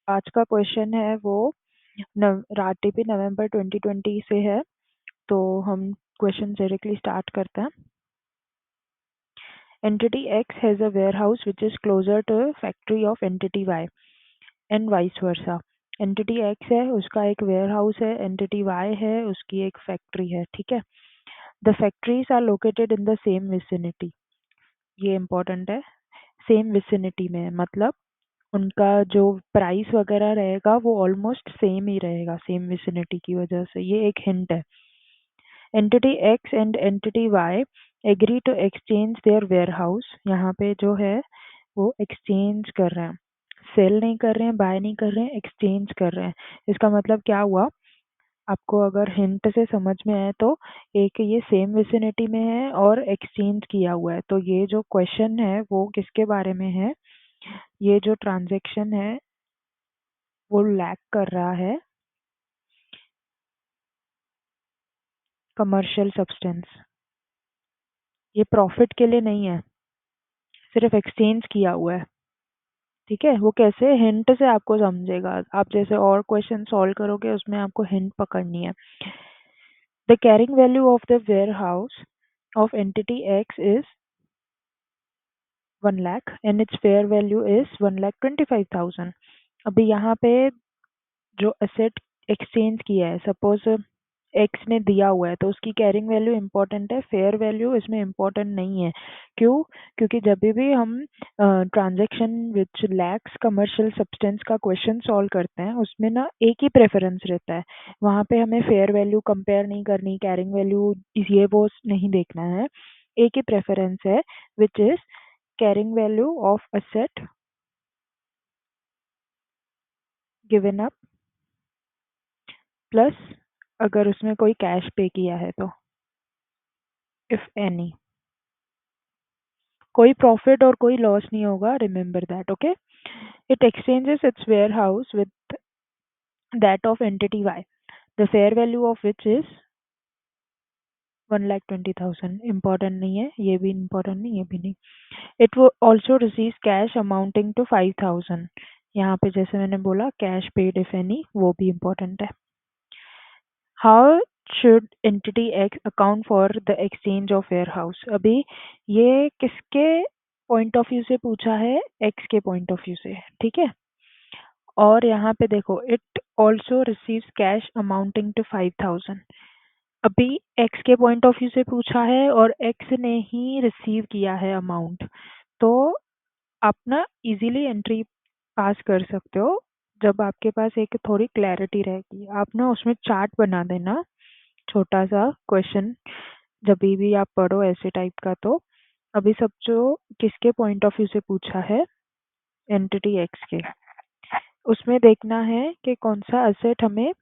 आज का क्वेश्चन है वो आरटीपी नवंबर 2020 से है। तो हम क्वेश्चन डायरेक्टली स्टार्ट करते हैं। Entity X has a warehouse which is closer to a factory of entity Y and vice versa। Entity X है, उसका एक वेयरहाउस है, एंटिटी Y है, उसकी एक फैक्ट्री है। ठीक है। The factories are located in the same vicinity. ये इम्पोर्टेंट है, सेम विसिनिटी में मतलब उनका जो प्राइस वगैरह रहेगा वो ऑलमोस्ट सेम ही रहेगा, सेम विसिनिटी की वजह से। ये एक हिंट है। Entity X and entity Y agree to exchange their warehouse. यहाँ पे जो है वो एक्सचेंज कर रहे हैं, सेल नहीं कर रहे हैं, बाय नहीं कर रहे हैं, एक्सचेंज कर रहे हैं। इसका मतलब क्या हुआ, आपको अगर हिंट से समझ में आए तो एक ये सेम विसिनिटी में है और एक्सचेंज किया हुआ है। तो ये जो क्वेश्चन है वो किसके बारे में है, ये जो ट्रांजैक्शन है वो लैक कर रहा है कमर्शियल सब्सटेंस। ये प्रॉफिट के लिए नहीं है, सिर्फ एक्सचेंज किया हुआ है। ठीक है। वो कैसे, हिंट से आपको समझेगा, आप जैसे और क्वेश्चन सॉल्व करोगे उसमें आपको हिंट पकड़नी है। The carrying value of the warehouse of entity X is 1 lakh and its fair value is 1,25,000। अभी यहाँ पे जो असेट एक्सचेंज किया है, सपोज एक्स ने दिया हुआ है तो उसकी कैरिंग वैल्यू इंपॉर्टेंट है, फेयर वैल्यू इसमें इंपॉर्टेंट नहीं है। क्यों? क्योंकि जब भी हम ट्रांजैक्शन विच लैक्स कमर्शियल सब्सटेंस का क्वेश्चन सॉल्व करते हैं उसमें ना एक ही प्रेफरेंस रहता है। वहाँ पे हमें फेयर वैल्यू कंपेयर नहीं करनी, कैरिंग वैल्यू ये वो नहीं देखना है। एक ही प्रेफरेंस है which is carrying value of asset given up plus अगर उसमें कोई कैश पे किया है तो, इफ एनी। कोई प्रॉफिट और कोई लॉस नहीं होगा, remember that. Okay. It exchanges its warehouse with that of entity Y, the fair value of which is 1,20,000। Important नहीं है, ये भी इम्पोर्टेंट नहीं, ये भी नहीं। इट वो also receive cash amounting to 5,000। यहाँ पे जैसे मैंने बोला कैश पेड इफ एनी, वो भी इम्पोर्टेंट है। How should entity X account for the exchange of warehouse. अभी ये किसके पॉइंट ऑफ व्यू से पूछा है, एक्स के पॉइंट ऑफ व्यू से। ठीक है। और यहाँ पे देखो, it also receives cash amounting to 5,000। अभी एक्स के पॉइंट ऑफ व्यू से पूछा है और एक्स ने ही रिसीव किया है अमाउंट। तो आप ना इजीली एंट्री पास कर सकते हो जब आपके पास एक थोड़ी क्लैरिटी रहेगी। आप ना उसमें चार्ट बना देना, छोटा सा क्वेश्चन जब भी आप पढ़ो ऐसे टाइप का। तो अभी सब जो किसके पॉइंट ऑफ व्यू से पूछा है, एंटिटी एक्स के, उसमें देखना है कि कौन सा असेट हमें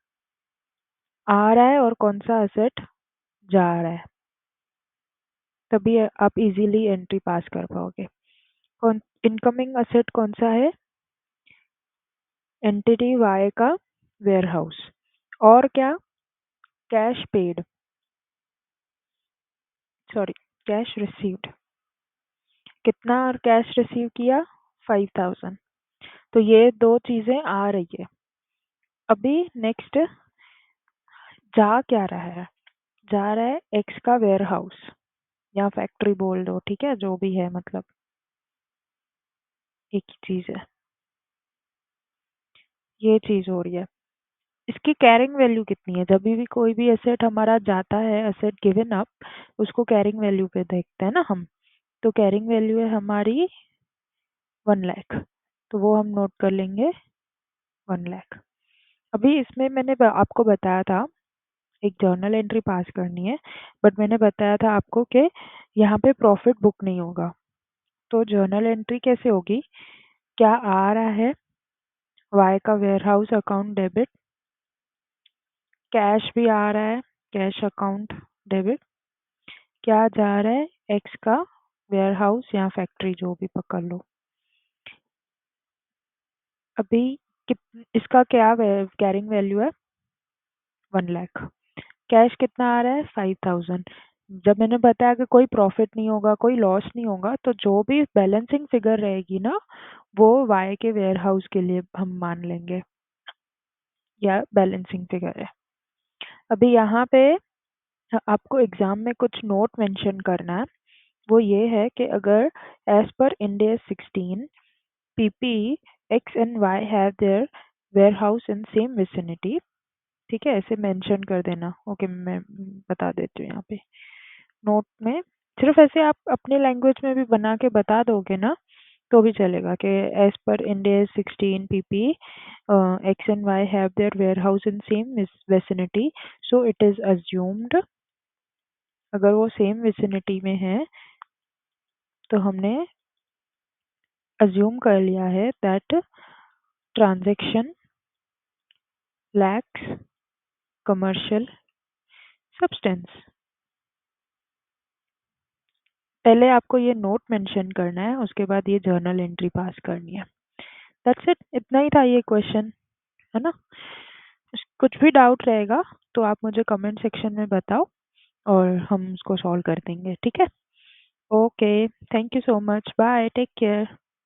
आ रहा है और कौन सा असेट जा रहा है, तभी आप इजीली एंट्री पास कर पाओगे। कौन इनकमिंग असेट कौन सा है, एंटिटी वाई का वेयरहाउस। और क्या, cash paid, sorry cash received. कितना कैश रिसीव किया, 5,000। तो ये दो चीजें आ रही है। अभी नेक्स्ट जा क्या रहा है, जा रहा है एक्स का वेयर हाउस या फैक्ट्री बोल दो, ठीक है, जो भी है, मतलब एक ही चीज है। ये चीज हो रही है। इसकी कैरिंग वैल्यू कितनी है, जब भी कोई भी एसेट हमारा जाता है, एसेट गिवन अप, उसको कैरिंग वैल्यू पे देखते हैं ना हम। तो कैरिंग वैल्यू है हमारी 1 लाख, तो वो हम नोट कर लेंगे 1 लाख। अभी इसमें मैंने आपको बताया था एक जर्नल एंट्री पास करनी है, बट मैंने बताया था आपको कि यहाँ पे प्रॉफिट बुक नहीं होगा। तो जर्नल एंट्री कैसे होगी, क्या आ रहा है वाई का वेयरहाउस अकाउंट डेबिट, कैश भी आ रहा है कैश अकाउंट डेबिट, क्या जा रहा है एक्स का वेयरहाउस या फैक्ट्री, जो भी पकड़ लो। अभी इसका क्या कैरिंग वैल्यू है, 1 लाख। कैश कितना आ रहा है, 5,000। जब मैंने बताया कि कोई प्रॉफिट नहीं होगा, कोई लॉस नहीं होगा, तो जो भी बैलेंसिंग फिगर रहेगी ना वो Y के वेयर हाउस के लिए हम मान लेंगे, या बैलेंसिंग फिगर है। अभी यहाँ पे आपको एग्जाम में कुछ नोट मेंशन करना है। वो ये है कि अगर as per Ind AS 16 PP X and Y have their warehouse in same vicinity, ठीक है, ऐसे मेंशन कर देना। ओके, मैं बता देती हूँ यहाँ पे नोट में। सिर्फ ऐसे आप अपने लैंग्वेज में भी बना के बता दोगे ना तो भी चलेगा कि as per Ind AS 16 PP X and Y have their warehouse in same vicinity, so it is assumed, अगर वो सेम विसिनिटी में है तो हमने अज्यूम कर लिया है that transaction lakhs commercial substance. पहले आपको ये नोट मेंशन करना है, उसके बाद ये जर्नल एंट्री पास करनी है। दैट्स इट, इतना ही था ये क्वेश्चन, है ना। कुछ भी डाउट रहेगा तो आप मुझे कमेंट सेक्शन में बताओ और हम उसको सॉल्व कर देंगे, ठीक है। Okay, thank you so much, bye, take care.